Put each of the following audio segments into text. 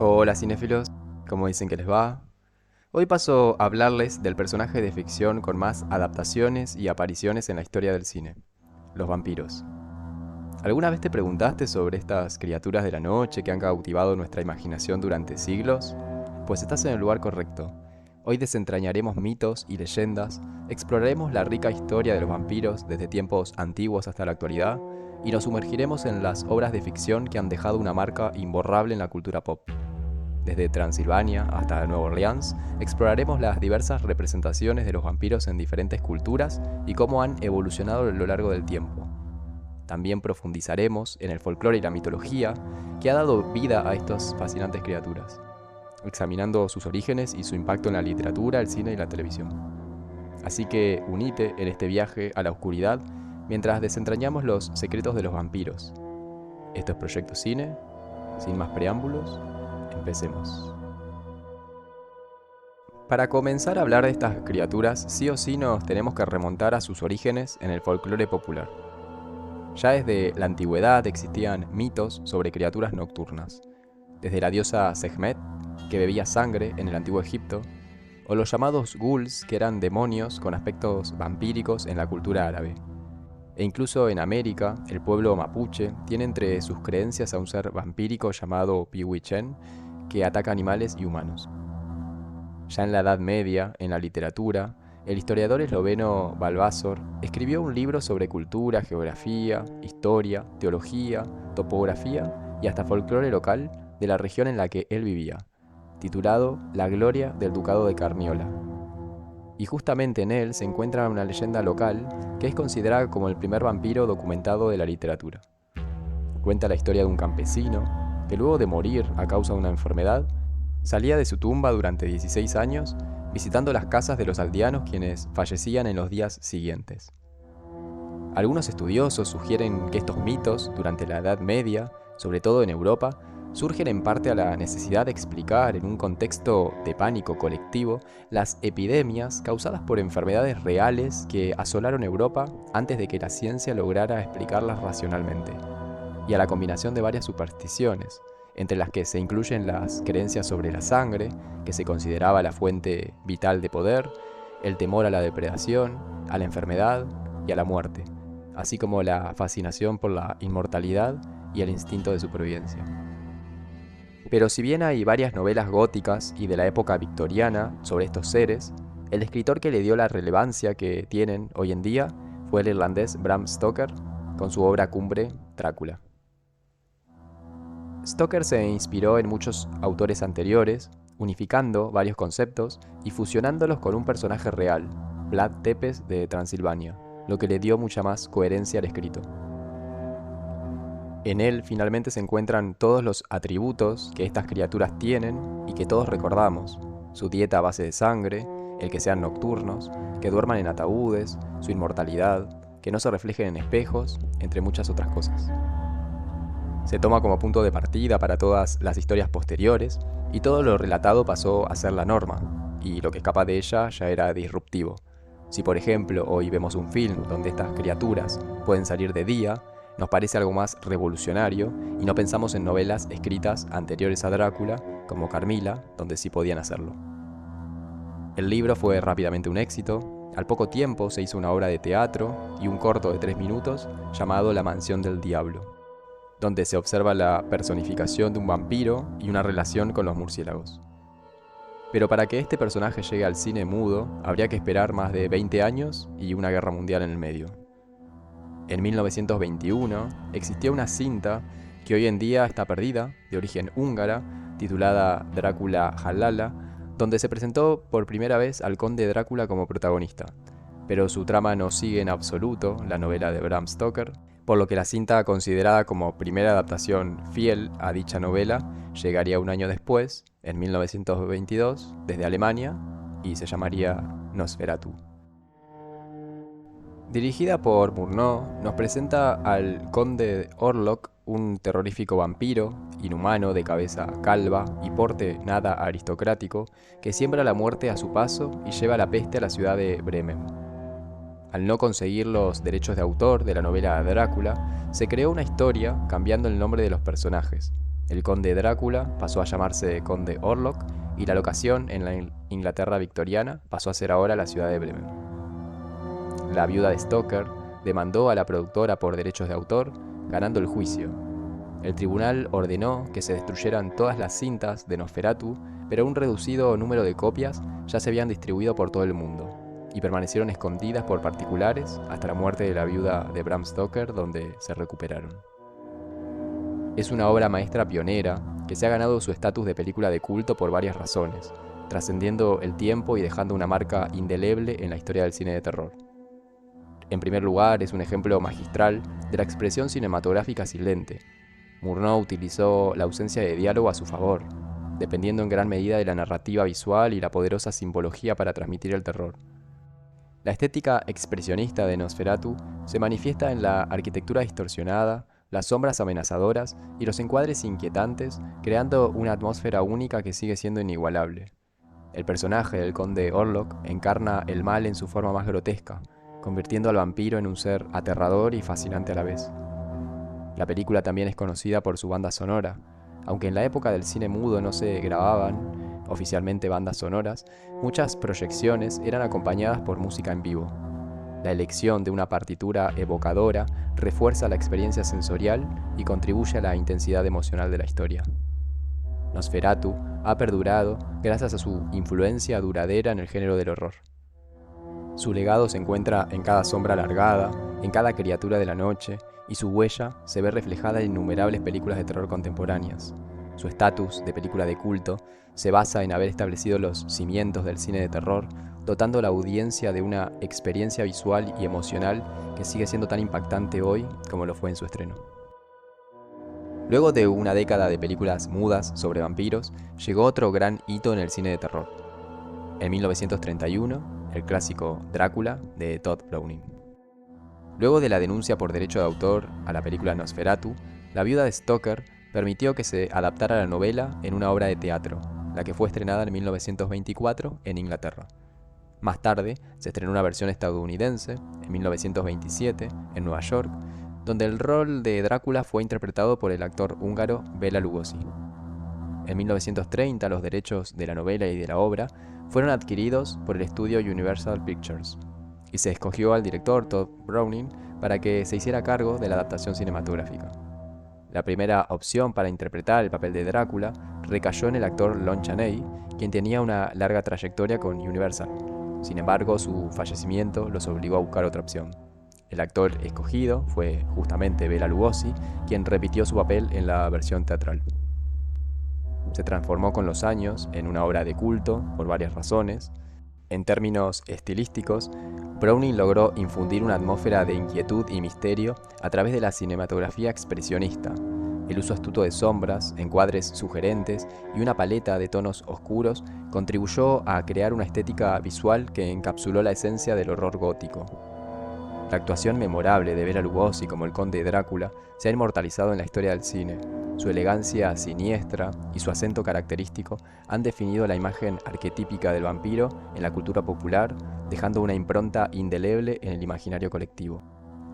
Hola cinéfilos, ¿cómo dicen que les va? Hoy paso a hablarles del personaje de ficción con más adaptaciones y apariciones en la historia del cine, los vampiros. ¿Alguna vez te preguntaste sobre estas criaturas de la noche que han cautivado nuestra imaginación durante siglos? Pues estás en el lugar correcto. Hoy desentrañaremos mitos y leyendas, exploraremos la rica historia de los vampiros desde tiempos antiguos hasta la actualidad y nos sumergiremos en las obras de ficción que han dejado una marca imborrable en la cultura pop. Desde Transilvania hasta Nueva Orleans, exploraremos las diversas representaciones de los vampiros en diferentes culturas y cómo han evolucionado a lo largo del tiempo. También profundizaremos en el folclore y la mitología que ha dado vida a estas fascinantes criaturas, examinando sus orígenes y su impacto en la literatura, el cine y la televisión. Así que unite en este viaje a la oscuridad mientras desentrañamos los secretos de los vampiros. Esto es Proyecto Cine. Sin más preámbulos, empecemos. Para comenzar a hablar de estas criaturas, sí o sí nos tenemos que remontar a sus orígenes en el folclore popular. Ya desde la antigüedad existían mitos sobre criaturas nocturnas, desde la diosa Sekhmet, que bebía sangre en el antiguo Egipto, o los llamados ghouls, que eran demonios con aspectos vampíricos en la cultura árabe. E incluso en América, el pueblo mapuche tiene entre sus creencias a un ser vampírico llamado Piwichen, que ataca animales y humanos. Ya en la Edad Media, en la literatura, el historiador esloveno Balbasor escribió un libro sobre cultura, geografía, historia, teología, topografía y hasta folclore local de la región en la que él vivía, titulado La gloria del ducado de Carniola. Y justamente en él se encuentra una leyenda local que es considerada como el primer vampiro documentado de la literatura. Cuenta la historia de un campesino que luego de morir a causa de una enfermedad, salía de su tumba durante 16 años visitando las casas de los aldeanos quienes fallecían en los días siguientes. Algunos estudiosos sugieren que estos mitos, durante la Edad Media, sobre todo en Europa, surgen en parte a la necesidad de explicar en un contexto de pánico colectivo las epidemias causadas por enfermedades reales que asolaron Europa antes de que la ciencia lograra explicarlas racionalmente, y a la combinación de varias supersticiones, entre las que se incluyen las creencias sobre la sangre, que se consideraba la fuente vital de poder, el temor a la depredación, a la enfermedad y a la muerte, así como la fascinación por la inmortalidad y el instinto de supervivencia. Pero si bien hay varias novelas góticas y de la época victoriana sobre estos seres, el escritor que le dio la relevancia que tienen hoy en día fue el irlandés Bram Stoker, con su obra cumbre Drácula. Stoker se inspiró en muchos autores anteriores, unificando varios conceptos y fusionándolos con un personaje real, Vlad Tepes de Transilvania, lo que le dio mucha más coherencia al escrito. En él finalmente se encuentran todos los atributos que estas criaturas tienen y que todos recordamos: su dieta a base de sangre, el que sean nocturnos, que duerman en ataúdes, su inmortalidad, que no se reflejen en espejos, entre muchas otras cosas. Se toma como punto de partida para todas las historias posteriores, y todo lo relatado pasó a ser la norma, y lo que escapa de ella ya era disruptivo. Si por ejemplo hoy vemos un film donde estas criaturas pueden salir de día, nos parece algo más revolucionario y no pensamos en novelas escritas anteriores a Drácula, como Carmila, donde sí podían hacerlo. El libro fue rápidamente un éxito. Al poco tiempo se hizo una obra de teatro y un corto de 3 minutos llamado La Mansión del Diablo, donde se observa la personificación de un vampiro y una relación con los murciélagos. Pero para que este personaje llegue al cine mudo, habría que esperar más de 20 años y una guerra mundial en el medio. En 1921 existía una cinta que hoy en día está perdida, de origen húngara, titulada Drácula Halala, donde se presentó por primera vez al conde Drácula como protagonista, pero su trama no sigue en absoluto la novela de Bram Stoker, por lo que la cinta, considerada como primera adaptación fiel a dicha novela, llegaría un año después, en 1922, desde Alemania, y se llamaría Nosferatu. Dirigida por Murnau, nos presenta al conde Orlok, un terrorífico vampiro, inhumano, de cabeza calva y porte nada aristocrático, que siembra la muerte a su paso y lleva la peste a la ciudad de Bremen. Al no conseguir los derechos de autor de la novela Drácula, se creó una historia cambiando el nombre de los personajes, El conde Drácula pasó a llamarse conde Orlok y la locación en la Inglaterra victoriana pasó a ser ahora la ciudad de Bremen. La viuda de Stoker demandó a la productora por derechos de autor, ganando el juicio. El tribunal ordenó que se destruyeran todas las cintas de Nosferatu, pero un reducido número de copias ya se habían distribuido por todo el mundo y permanecieron escondidas por particulares hasta la muerte de la viuda de Bram Stoker, donde se recuperaron. Es una obra maestra pionera que se ha ganado su estatus de película de culto por varias razones, trascendiendo el tiempo y dejando una marca indeleble en la historia del cine de terror. En primer lugar, es un ejemplo magistral de la expresión cinematográfica silente. Murnau utilizó la ausencia de diálogo a su favor, dependiendo en gran medida de la narrativa visual y la poderosa simbología para transmitir el terror. La estética expresionista de Nosferatu se manifiesta en la arquitectura distorsionada, las sombras amenazadoras y los encuadres inquietantes, creando una atmósfera única que sigue siendo inigualable. El personaje del conde Orlok encarna el mal en su forma más grotesca, convirtiendo al vampiro en un ser aterrador y fascinante a la vez. La película también es conocida por su banda sonora. Aunque en la época del cine mudo no se grababan oficialmente bandas sonoras, muchas proyecciones eran acompañadas por música en vivo. La elección de una partitura evocadora refuerza la experiencia sensorial y contribuye a la intensidad emocional de la historia. Nosferatu ha perdurado gracias a su influencia duradera en el género del horror. Su legado se encuentra en cada sombra alargada, en cada criatura de la noche, y su huella se ve reflejada en innumerables películas de terror contemporáneas. Su estatus de película de culto se basa en haber establecido los cimientos del cine de terror, dotando a la audiencia de una experiencia visual y emocional que sigue siendo tan impactante hoy como lo fue en su estreno. Luego de una década de películas mudas sobre vampiros, llegó otro gran hito en el cine de terror. En 1931, el clásico Drácula de Todd Browning. Luego de la denuncia por derecho de autor a la película Nosferatu, la viuda de Stoker permitió que se adaptara la novela en una obra de teatro, la que fue estrenada en 1924 en Inglaterra. Más tarde, se estrenó una versión estadounidense, en 1927, en Nueva York, donde el rol de Drácula fue interpretado por el actor húngaro Bela Lugosi. En 1930, los derechos de la novela y de la obra fueron adquiridos por el estudio Universal Pictures, y se escogió al director Todd Browning para que se hiciera cargo de la adaptación cinematográfica. La primera opción para interpretar el papel de Drácula recayó en el actor Lon Chaney, quien tenía una larga trayectoria con Universal. Sin embargo, su fallecimiento los obligó a buscar otra opción. El actor escogido fue justamente Bela Lugosi, quien repitió su papel en la versión teatral. Se transformó con los años en una obra de culto por varias razones. En términos estilísticos, Browning logró infundir una atmósfera de inquietud y misterio a través de la cinematografía expresionista, el uso astuto de sombras, encuadres sugerentes y una paleta de tonos oscuros contribuyó a crear una estética visual que encapsuló la esencia del horror gótico. La actuación memorable de Bela Lugosi como el conde Drácula se ha inmortalizado en la historia del cine. Su elegancia siniestra y su acento característico han definido la imagen arquetípica del vampiro en la cultura popular, dejando una impronta indeleble en el imaginario colectivo.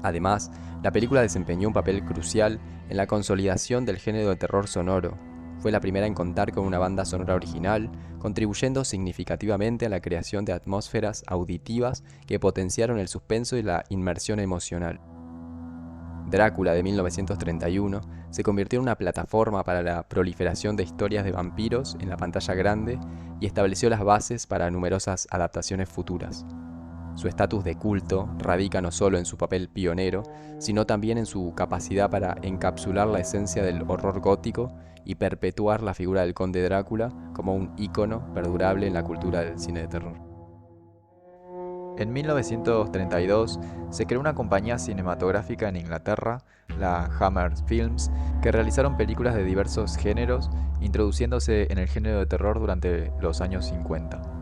Además, la película desempeñó un papel crucial en la consolidación del género de terror sonoro. Fue la primera en contar con una banda sonora original, contribuyendo significativamente a la creación de atmósferas auditivas que potenciaron el suspenso y la inmersión emocional. Drácula de 1931 se convirtió en una plataforma para la proliferación de historias de vampiros en la pantalla grande y estableció las bases para numerosas adaptaciones futuras. Su estatus de culto radica no solo en su papel pionero, sino también en su capacidad para encapsular la esencia del horror gótico y perpetuar la figura del conde Drácula como un ícono perdurable en la cultura del cine de terror. En 1932 se creó una compañía cinematográfica en Inglaterra, la Hammer Films, que realizaron películas de diversos géneros, introduciéndose en el género de terror durante los años 50.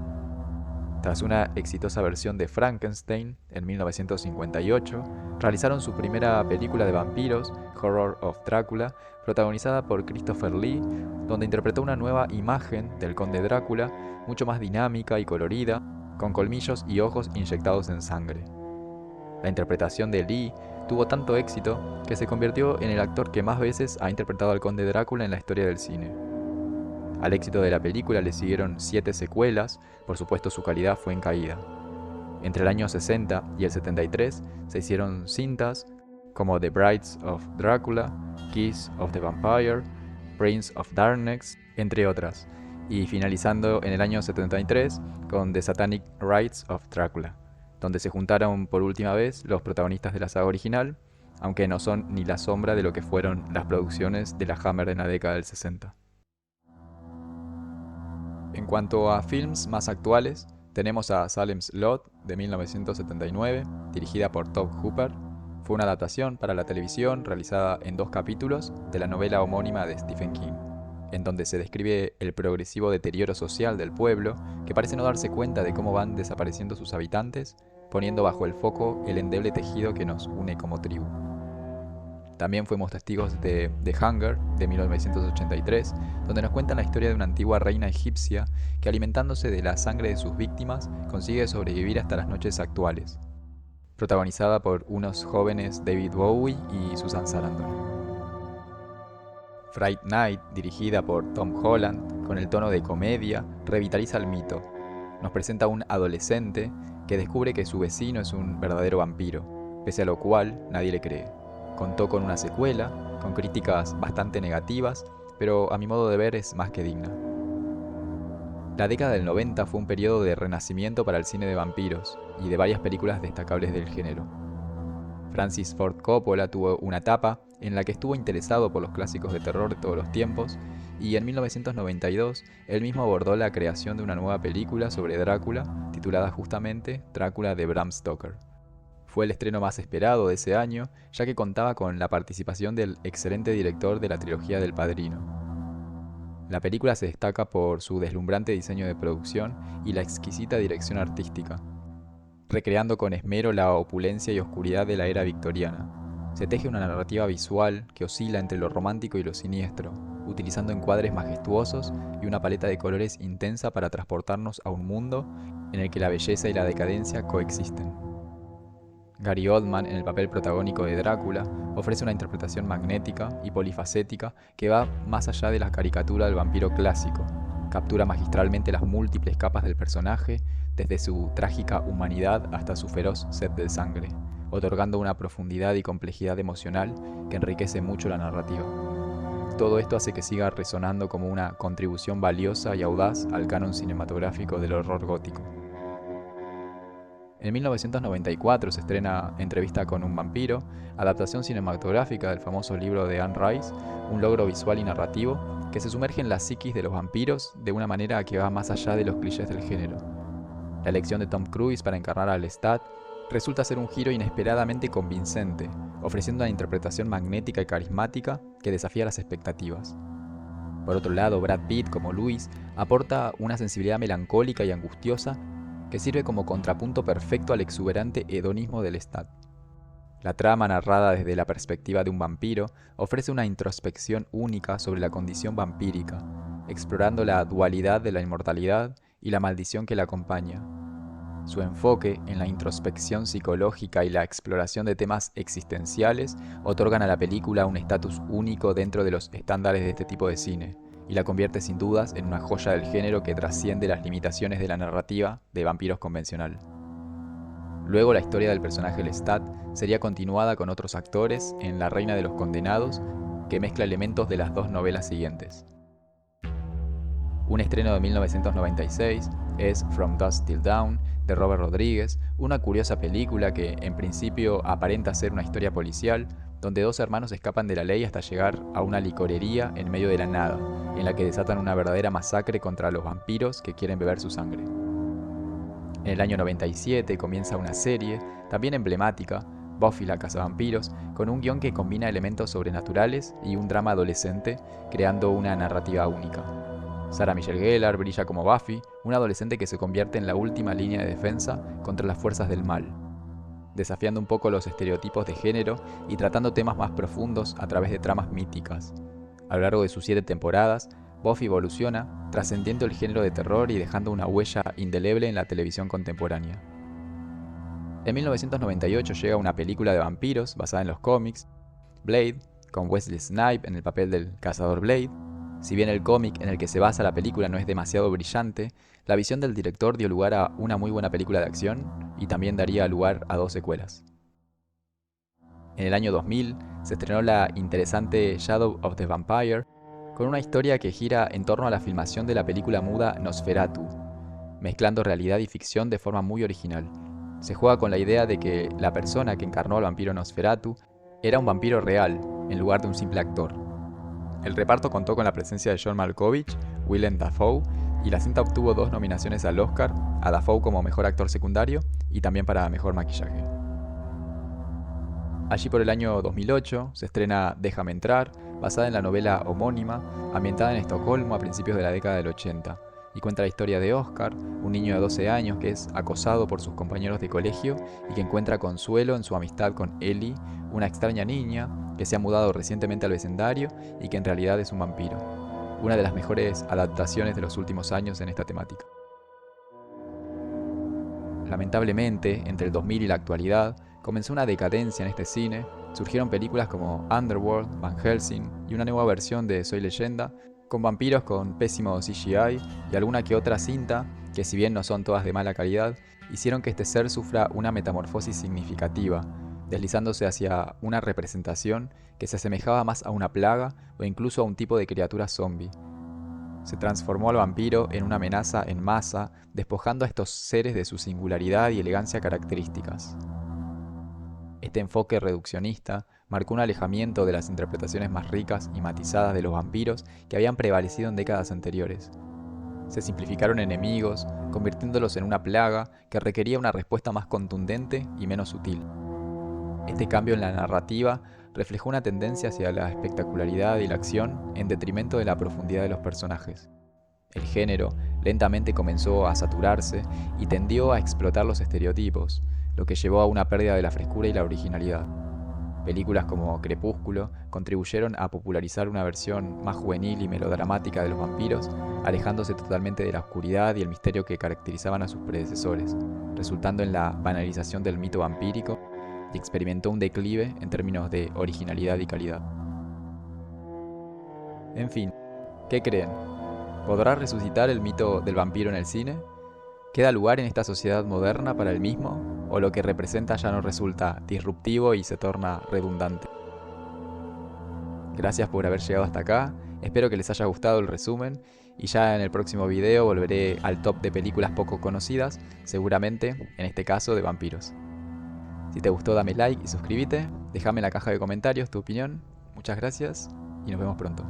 Tras una exitosa versión de Frankenstein en 1958, realizaron su primera película de vampiros, Horror of Dracula, protagonizada por Christopher Lee, donde interpretó una nueva imagen del conde Drácula, mucho más dinámica y colorida, con colmillos y ojos inyectados en sangre. La interpretación de Lee tuvo tanto éxito que se convirtió en el actor que más veces ha interpretado al conde Drácula en la historia del cine. Al éxito de la película le siguieron 7 secuelas, por supuesto su calidad fue en caída. Entre el año 60 y el 73 se hicieron cintas como The Brides of Dracula, Kiss of the Vampire, Prince of Darkness, entre otras, y finalizando en el año 73 con The Satanic Rites of Dracula, donde se juntaron por última vez los protagonistas de la saga original, aunque no son ni la sombra de lo que fueron las producciones de la Hammer en la década del 60. En cuanto a films más actuales, tenemos a Salem's Lot de 1979, dirigida por Tobe Hooper. Fue una adaptación para la televisión realizada en 2 capítulos de la novela homónima de Stephen King, en donde se describe el progresivo deterioro social del pueblo, que parece no darse cuenta de cómo van desapareciendo sus habitantes, poniendo bajo el foco el endeble tejido que nos une como tribu. También fuimos testigos de The Hunger, de 1983, donde nos cuentan la historia de una antigua reina egipcia que, alimentándose de la sangre de sus víctimas, consigue sobrevivir hasta las noches actuales. Protagonizada por unos jóvenes David Bowie y Susan Sarandon. Fright Night, dirigida por Tom Holland, con el tono de comedia, revitaliza el mito. Nos presenta a un adolescente que descubre que su vecino es un verdadero vampiro, pese a lo cual nadie le cree. Contó con una secuela, con críticas bastante negativas, pero a mi modo de ver es más que digna. La década del 90 fue un periodo de renacimiento para el cine de vampiros y de varias películas destacables del género. Francis Ford Coppola tuvo una etapa en la que estuvo interesado por los clásicos de terror de todos los tiempos, y en 1992 él mismo abordó la creación de una nueva película sobre Drácula, titulada justamente Drácula de Bram Stoker. Fue el estreno más esperado de ese año, ya que contaba con la participación del excelente director de la trilogía del Padrino. La película se destaca por su deslumbrante diseño de producción y la exquisita dirección artística, recreando con esmero la opulencia y oscuridad de la era victoriana. Se teje una narrativa visual que oscila entre lo romántico y lo siniestro, utilizando encuadres majestuosos y una paleta de colores intensa para transportarnos a un mundo en el que la belleza y la decadencia coexisten. Gary Oldman, en el papel protagónico de Drácula, ofrece una interpretación magnética y polifacética que va más allá de la caricatura del vampiro clásico. Captura magistralmente las múltiples capas del personaje, desde su trágica humanidad hasta su feroz sed de sangre, otorgando una profundidad y complejidad emocional que enriquece mucho la narrativa. Todo esto hace que siga resonando como una contribución valiosa y audaz al canon cinematográfico del horror gótico. En 1994 se estrena Entrevista con un vampiro, adaptación cinematográfica del famoso libro de Anne Rice, un logro visual y narrativo que se sumerge en la psiquis de los vampiros de una manera que va más allá de los clichés del género. La elección de Tom Cruise para encarnar a Lestat resulta ser un giro inesperadamente convincente, ofreciendo una interpretación magnética y carismática que desafía las expectativas. Por otro lado, Brad Pitt, como Luis, aporta una sensibilidad melancólica y angustiosa que sirve como contrapunto perfecto al exuberante hedonismo de Lestat. La trama, narrada desde la perspectiva de un vampiro, ofrece una introspección única sobre la condición vampírica, explorando la dualidad de la inmortalidad y la maldición que la acompaña. Su enfoque en la introspección psicológica y la exploración de temas existenciales otorgan a la película un estatus único dentro de los estándares de este tipo de cine, y la convierte sin dudas en una joya del género que trasciende las limitaciones de la narrativa de vampiros convencional. Luego la historia del personaje Lestat sería continuada con otros actores en La Reina de los Condenados, que mezcla elementos de las 2 novelas siguientes. Un estreno de 1996 es From Dusk Till Dawn, de Robert Rodriguez, una curiosa película que en principio aparenta ser una historia policial, donde 2 hermanos escapan de la ley hasta llegar a una licorería en medio de la nada, en la que desatan una verdadera masacre contra los vampiros que quieren beber su sangre. En el año 97 comienza una serie, también emblemática, Buffy la cazavampiros, con un guión que combina elementos sobrenaturales y un drama adolescente, creando una narrativa única. Sarah Michelle Gellar brilla como Buffy, una adolescente que se convierte en la última línea de defensa contra las fuerzas del mal, desafiando un poco los estereotipos de género y tratando temas más profundos a través de tramas míticas. A lo largo de sus 7 temporadas, Buffy evoluciona, trascendiendo el género de terror y dejando una huella indeleble en la televisión contemporánea. En 1998 llega una película de vampiros basada en los cómics, Blade, con Wesley Snipes en el papel del cazador Blade. Si bien el cómic en el que se basa la película no es demasiado brillante, la visión del director dio lugar a una muy buena película de acción y también daría lugar a 2 secuelas. En el año 2000 se estrenó la interesante Shadow of the Vampire, con una historia que gira en torno a la filmación de la película muda Nosferatu, mezclando realidad y ficción de forma muy original. Se juega con la idea de que la persona que encarnó al vampiro Nosferatu era un vampiro real, en lugar de un simple actor. El reparto contó con la presencia de John Malkovich, Willem Dafoe, y la cinta obtuvo 2 nominaciones al Oscar, a Dafoe como mejor actor secundario y también para mejor maquillaje. Allí por el año 2008 se estrena Déjame entrar, basada en la novela homónima, ambientada en Estocolmo a principios de la década del 80, y cuenta la historia de Oscar, un niño de 12 años que es acosado por sus compañeros de colegio y que encuentra consuelo en su amistad con Ellie, una extraña niña que se ha mudado recientemente al vecindario y que en realidad es un vampiro. Una de las mejores adaptaciones de los últimos años en esta temática. Lamentablemente, entre el 2000 y la actualidad, comenzó una decadencia en este cine, surgieron películas como Underworld, Van Helsing y una nueva versión de Soy Leyenda, con vampiros con pésimo CGI y alguna que otra cinta, que si bien no son todas de mala calidad, hicieron que este ser sufra una metamorfosis significativa, deslizándose hacia una representación que se asemejaba más a una plaga o incluso a un tipo de criatura zombie. Se transformó al vampiro en una amenaza en masa, despojando a estos seres de su singularidad y elegancia características. Este enfoque reduccionista marcó un alejamiento de las interpretaciones más ricas y matizadas de los vampiros que habían prevalecido en décadas anteriores. Se simplificaron enemigos, convirtiéndolos en una plaga que requería una respuesta más contundente y menos sutil. Este cambio en la narrativa reflejó una tendencia hacia la espectacularidad y la acción en detrimento de la profundidad de los personajes. El género lentamente comenzó a saturarse y tendió a explotar los estereotipos, lo que llevó a una pérdida de la frescura y la originalidad. Películas como Crepúsculo contribuyeron a popularizar una versión más juvenil y melodramática de los vampiros, alejándose totalmente de la oscuridad y el misterio que caracterizaban a sus predecesores, resultando en la banalización del mito vampírico y experimentó un declive en términos de originalidad y calidad. En fin, ¿qué creen? ¿Podrá resucitar el mito del vampiro en el cine? ¿Queda lugar en esta sociedad moderna para el mismo? ¿O lo que representa ya no resulta disruptivo y se torna redundante? Gracias por haber llegado hasta acá, espero que les haya gustado el resumen y ya en el próximo video volveré al top de películas poco conocidas, seguramente, en este caso, de vampiros. Si te gustó dame like y suscríbete, déjame en la caja de comentarios tu opinión, muchas gracias y nos vemos pronto.